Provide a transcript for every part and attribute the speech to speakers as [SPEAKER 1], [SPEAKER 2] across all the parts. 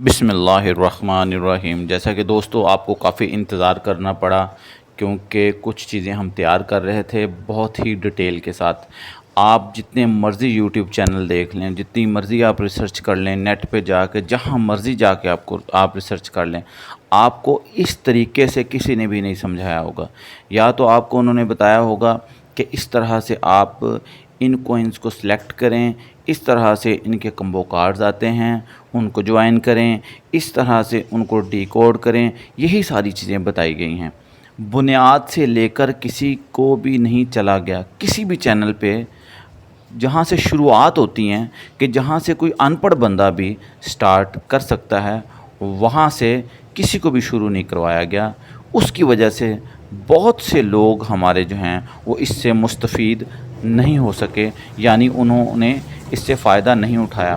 [SPEAKER 1] बिस्मिल्लाहिर्रहमानिर्रहीम। जैसा कि दोस्तों आपको काफ़ी इंतज़ार करना पड़ा क्योंकि कुछ चीज़ें हम तैयार कर रहे थे बहुत ही डिटेल के साथ। आप जितने मर्ज़ी यूट्यूब चैनल देख लें, जितनी मर्ज़ी आप रिसर्च कर लें नेट पे जाके, जहाँ मर्ज़ी जाके आप रिसर्च कर लें, आपको इस तरीके से किसी ने भी नहीं समझाया होगा। या तो आपको उन्होंने बताया होगा कि इस तरह से आप इन कोइंस को सिलेक्ट करें, इस तरह से इनके कम्बो कार्ड्स आते हैं, उनको ज्वाइन करें, इस तरह से उनको डिकोड करें, यही सारी चीज़ें बताई गई हैं। बुनियाद से लेकर किसी को भी नहीं चला गया, किसी भी चैनल पे जहाँ से शुरुआत होती हैं कि जहाँ से कोई अनपढ़ बंदा भी स्टार्ट कर सकता है, वहाँ से किसी को भी शुरू नहीं करवाया गया। उसकी वजह से बहुत से लोग हमारे जो हैं वो इससे मुस्तफ़ीद नहीं हो सके, यानी उन्होंने इससे फ़ायदा नहीं उठाया।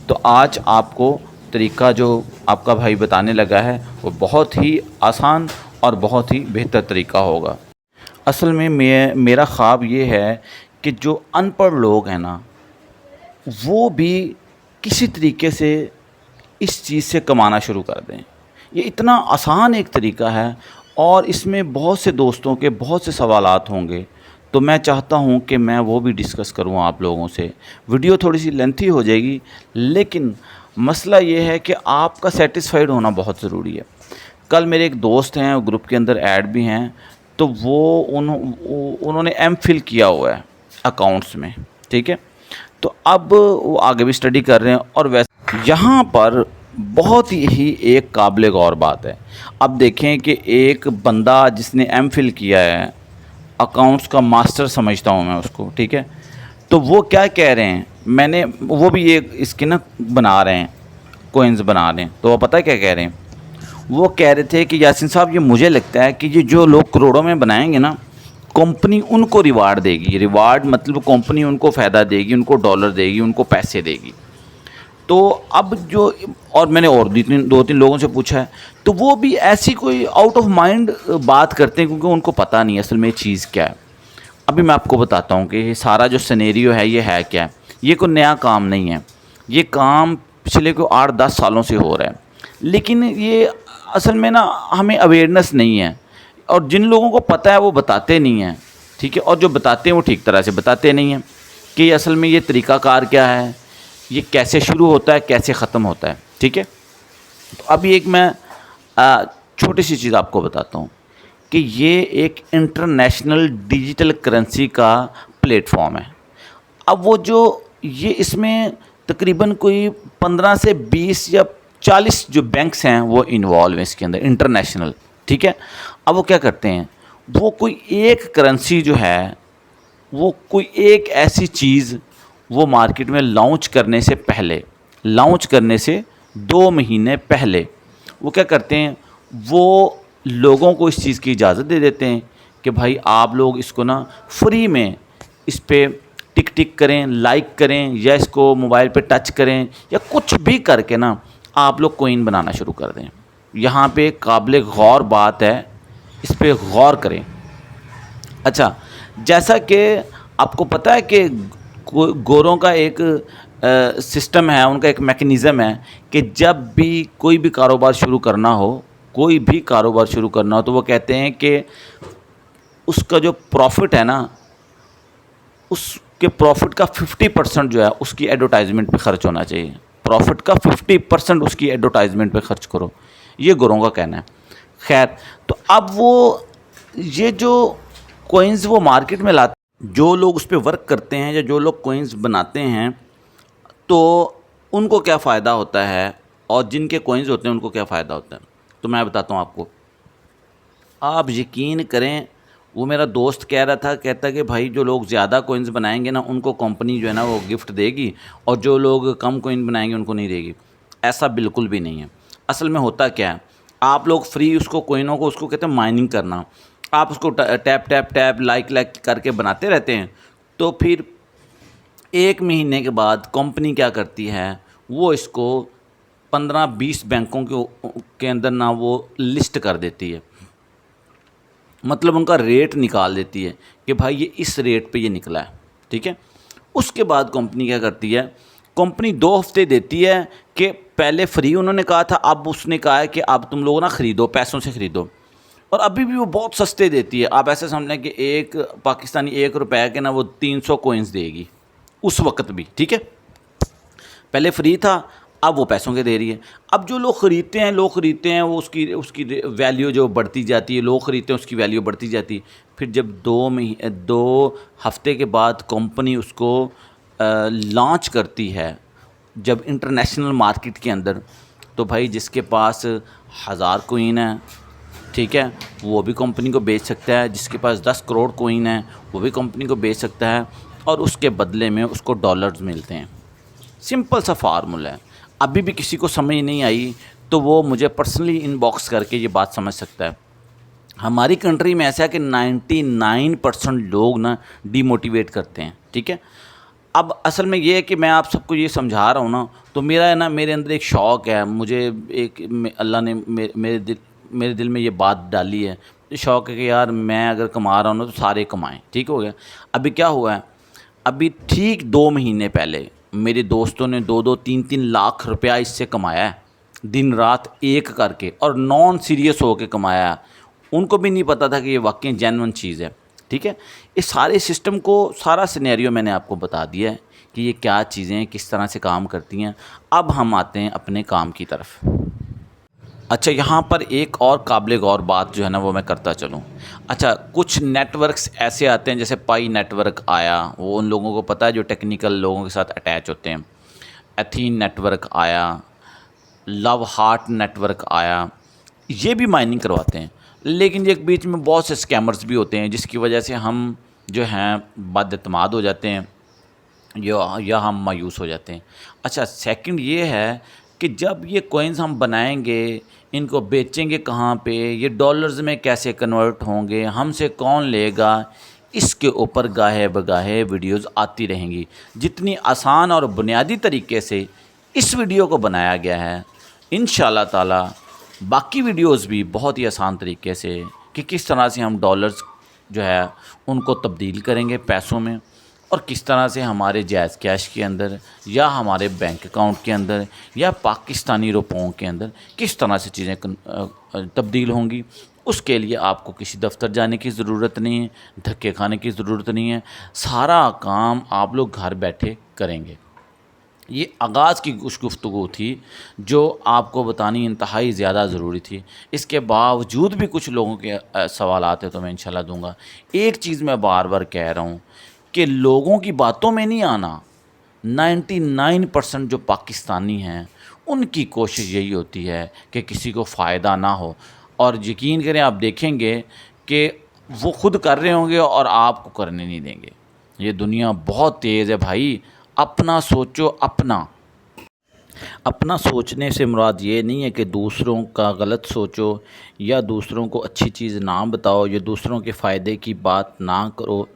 [SPEAKER 1] तो आज आपको तरीका जो आपका भाई बताने लगा है वो बहुत ही आसान और बहुत ही बेहतर तरीका होगा। असल में मेरा ख्वाब ये है कि जो अनपढ़ लोग हैं ना, वो भी किसी तरीके से इस चीज़ से कमाना शुरू कर दें। ये इतना आसान एक तरीका है और इसमें बहुत से दोस्तों के बहुत से सवालात होंगे, तो मैं चाहता हूँ कि मैं वो भी डिस्कस करूँ आप लोगों से। वीडियो थोड़ी सी लेंथी हो जाएगी, लेकिन मसला ये है कि आपका सेटिस्फाइड होना बहुत ज़रूरी है। कल मेरे एक दोस्त हैं, वो ग्रुप के अंदर ऐड भी हैं, तो उन्होंने एमफिल किया हुआ है अकाउंट्स में, ठीक है। तो अब वो आगे भी स्टडी कर रहे हैं और वैसे यहाँ पर बहुत ही एक काबिल गौर बात है। अब देखें कि एक बंदा जिसने एमफिल किया है, अकाउंट्स का मास्टर समझता हूँ मैं उसको, ठीक है, तो वो क्या कह रहे हैं, वो भी ये इसके ना बना रहे हैं, कोइंस बना रहे हैं, तो वो पता है क्या कह रहे हैं। वो कह रहे थे कि यासिन साहब, ये मुझे लगता है कि ये जो लोग करोड़ों में बनाएंगे ना, कंपनी उनको रिवार्ड देगी। रिवार्ड मतलब कंपनी उनको फ़ायदा देगी, उनको डॉलर देगी, उनको पैसे देगी। तो अब जो, और मैंने और दो तीन लोगों से पूछा है, तो वो भी ऐसी कोई आउट ऑफ माइंड बात करते हैं क्योंकि उनको पता नहीं असल में ये चीज़ क्या है। अभी मैं आपको बताता हूँ कि ये सारा जो सिनेरियो है ये है क्या है। ये कोई नया काम नहीं है, ये काम पिछले को 8-10 सालों से हो रहा है, लेकिन ये असल में ना हमें अवेयरनेस नहीं है, और जिन लोगों को पता है वो बताते नहीं हैं, ठीक है, और जो बताते हैं वो ठीक तरह से बताते नहीं हैं कि असल में ये तरीक़ाकार क्या है, ये कैसे शुरू होता है, कैसे ख़त्म होता है, ठीक है। तो अभी एक मैं छोटी सी चीज़ आपको बताता हूँ कि ये एक इंटरनेशनल डिजिटल करेंसी का प्लेटफॉर्म है। अब वो जो ये इसमें तकरीबन कोई 15 से 20 या 40 जो बैंक्स हैं वो इन्वॉल्व हैं इसके अंदर, इंटरनेशनल, ठीक है। अब वो क्या करते हैं, वो कोई एक करेंसी जो है, वो कोई एक ऐसी चीज़ वो मार्केट में लॉन्च करने से पहले, लॉन्च करने से 2 महीने पहले वो क्या करते हैं, वो लोगों को इस चीज़ की इजाज़त दे देते हैं कि भाई आप लोग इसको ना फ्री में इस पे टिक टिक करें, लाइक करें, या इसको मोबाइल पे टच करें, या कुछ भी करके ना आप लोग कोइन बनाना शुरू कर दें। यहाँ पे काबिल गौर बात है, इस पे गौर करें। अच्छा, जैसा कि आपको पता है कि गोरों का एक सिस्टम है, उनका एक मैकेनिज़्म है कि जब भी कोई भी कारोबार शुरू करना हो, कोई भी कारोबार शुरू करना हो, तो वो कहते हैं कि उसका जो प्रॉफिट है ना, उसके प्रॉफिट का 50% जो है उसकी एडवर्टाइजमेंट पे खर्च होना चाहिए। प्रॉफिट का 50% उसकी एडवर्टाइजमेंट पे खर्च करो, ये गोरों का कहना है। खैर, तो अब वो ये जो कोइंस वो मार्केट में लाते, जो लोग उस पर वर्क करते हैं या जो लोग कोइंस बनाते हैं, तो उनको क्या फ़ायदा होता है और जिनके कोइंस होते हैं उनको क्या फ़ायदा होता है, तो मैं बताता हूँ आपको। आप यकीन करें, वो मेरा दोस्त कह रहा था, कहता कि भाई जो लोग ज़्यादा कोइंस बनाएंगे ना उनको कंपनी जो है ना वो गिफ्ट देगी, और जो लोग कम कोइन बनाएंगे उनको नहीं देगी। ऐसा बिल्कुल भी नहीं है। असल में होता क्या है, आप लोग फ्री उसको कोइनों को, उसको कहते हैं माइनिंग करना, आप उसको tap tap tap like like करके बनाते रहते हैं, तो फिर 1 महीने के बाद कंपनी क्या करती है, वो इसको 15-20 बैंकों के अंदर ना वो लिस्ट कर देती है, मतलब उनका रेट निकाल देती है कि भाई ये इस रेट पे ये निकला है, ठीक है। उसके बाद कंपनी क्या करती है, कंपनी 2 हफ्ते देती है कि पहले फ्री उन्होंने कहा था, अब उसने कहा है कि अब तुम लोग ना ख़रीदो, पैसों से ख़रीदो, और अभी भी वो बहुत सस्ते देती है। आप ऐसे समझ लें कि एक पाकिस्तानी 1 रुपए के ना वो 300 कॉइन्स देगी उस वक्त भी, ठीक है। पहले फ्री था, अब वो पैसों के दे रही है। अब जो लोग ख़रीदते हैं वो उसकी वैल्यू जो बढ़ती जाती है, लोग ख़रीदते हैं उसकी वैल्यू बढ़ती जाती है। फिर जब 2 हफ्ते के बाद कंपनी उसको लॉन्च करती है जब इंटरनेशनल मार्केट के अंदर, तो भाई जिसके पास 1000 कॉइन है, ठीक है, वो भी कंपनी को बेच सकता है, जिसके पास 10 करोड़ कॉइन है वो भी कंपनी को बेच सकता है, और उसके बदले में उसको डॉलर्स मिलते हैं। सिंपल सा फार्मूला है। अभी भी किसी को समझ नहीं आई तो वो मुझे पर्सनली इनबॉक्स करके ये बात समझ सकता है। हमारी कंट्री में ऐसा है कि 99% लोग ना डीमोटिवेट करते हैं, ठीक है। अब असल में ये है कि मैं आप सबको ये समझा रहा हूँ ना, तो मेरे अंदर एक शौक़ है, मुझे अल्लाह ने मेरे दिल में ये बात डाली है, शौक़ है कि यार मैं अगर कमा रहा हूँ ना तो सारे कमाएं, ठीक हो गया। अभी क्या हुआ है, अभी ठीक 2 महीने पहले मेरे दोस्तों ने 2-2, 3-3 लाख रुपया इससे कमाया है, दिन रात एक करके, और नॉन सीरियस होकर कमाया है। उनको भी नहीं पता था कि ये वाकई जेन्युइन चीज़ है, ठीक है। इस सारे सिस्टम को, सारा सिनेरियो मैंने आपको बता दिया है कि ये क्या चीज़ें हैं, किस तरह से काम करती हैं। अब हम आते हैं अपने काम की तरफ। अच्छा, यहाँ पर एक और काबिल गौर बात जो है ना वो मैं करता चलूँ। अच्छा, कुछ नेटवर्क्स ऐसे आते हैं, जैसे पाई नेटवर्क आया, वो उन लोगों को पता है जो टेक्निकल लोगों के साथ अटैच होते हैं। एथीन नेटवर्क आया, लव हार्ट नेटवर्क आया, ये भी माइनिंग करवाते हैं। लेकिन एक बीच में बहुत से स्कैमर्स भी होते हैं जिसकी वजह से हम जो हैं बदएतमाद हो जाते हैं या हम मायूस हो जाते हैं। अच्छा, सेकंड ये है कि जब ये कॉइन्स हम बनाएंगे, इनको बेचेंगे कहाँ पे, ये डॉलर्स में कैसे कन्वर्ट होंगे, हमसे कौन लेगा, इसके ऊपर गाहे बगाहे वीडियोज़ आती रहेंगी। जितनी आसान और बुनियादी तरीके से इस वीडियो को बनाया गया है, इंशाल्लाह ताला बाकी वीडियोज़ भी बहुत ही आसान तरीके से कि किस तरह से हम डॉलर्स जो है उनको तब्दील करेंगे पैसों में, और किस तरह से हमारे जायज़ कैश के अंदर या हमारे बैंक अकाउंट के अंदर या पाकिस्तानी रुपयों के अंदर किस तरह से चीज़ें तब्दील होंगी। उसके लिए आपको किसी दफ्तर जाने की ज़रूरत नहीं है, धक्के खाने की ज़रूरत नहीं है, सारा काम आप लोग घर बैठे करेंगे। ये आगाज़ की कुछ गुफ्तगू थी जो आपको बतानी इंतहाई ज़्यादा ज़रूरी थी। इसके बावजूद भी कुछ लोगों के सवाल आते तो मैं इंशाल्लाह दूंगा। एक चीज़ मैं बार बार कह रहा हूँ कि लोगों की बातों में नहीं आना। 99% जो पाकिस्तानी हैं उनकी कोशिश यही होती है कि किसी को फ़ायदा ना हो, और यकीन करें आप देखेंगे कि वो खुद कर रहे होंगे और आपको करने नहीं देंगे। ये दुनिया बहुत तेज़ है भाई, अपना सोचो। अपना सोचने से मुराद ये नहीं है कि दूसरों का गलत सोचो या दूसरों को अच्छी चीज़ ना बताओ या दूसरों के फ़ायदे की बात ना करो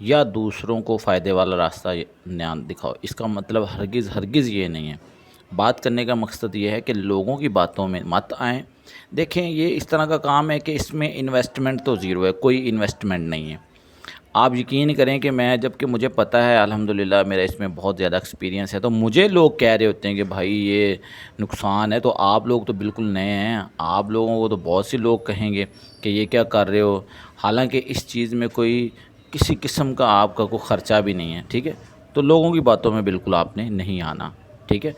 [SPEAKER 1] या दूसरों को फ़ायदे वाला रास्ता ना दिखाओ। इसका मतलब हरगिज़ ये नहीं है। बात करने का मकसद ये है कि लोगों की बातों में मत आएँ। देखें, ये इस तरह का काम है कि इसमें इन्वेस्टमेंट तो ज़ीरो है, कोई इन्वेस्टमेंट नहीं है। आप यकीन करें कि मैं, जबकि मुझे पता है अल्हम्दुलिल्लाह मेरा इसमें बहुत ज़्यादा एक्सपीरियंस है, तो मुझे लोग कह रहे होते हैं कि भाई ये नुकसान है, तो आप लोग तो बिल्कुल नए हैं, आप लोगों को तो बहुत से लोग कहेंगे कि ये क्या कर रहे हो। हालांकि इस चीज़ में कोई किसी किस्म का आपका कोई ख़र्चा भी नहीं है, ठीक है। तो लोगों की बातों में बिल्कुल आपने नहीं आना, ठीक है।